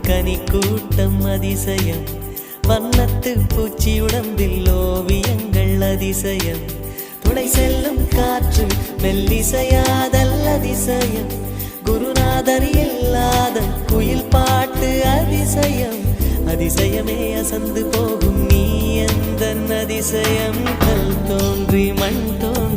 கனி கூட்டம் அதிசயம், வண்ணத்து பூச்சி உடம்பில் ஓவியங்கள் அதிசயம், துணை செல்லும் காற்று மெல்லிசையாதல் அதிசயம், குருநாதர் இல்லாத குயில் பாட்டு அதிசயம், அதிசயமே அசந்து போகும் நீ எந்த அதிசயம், கல் தோன்றி மண் தோன்றி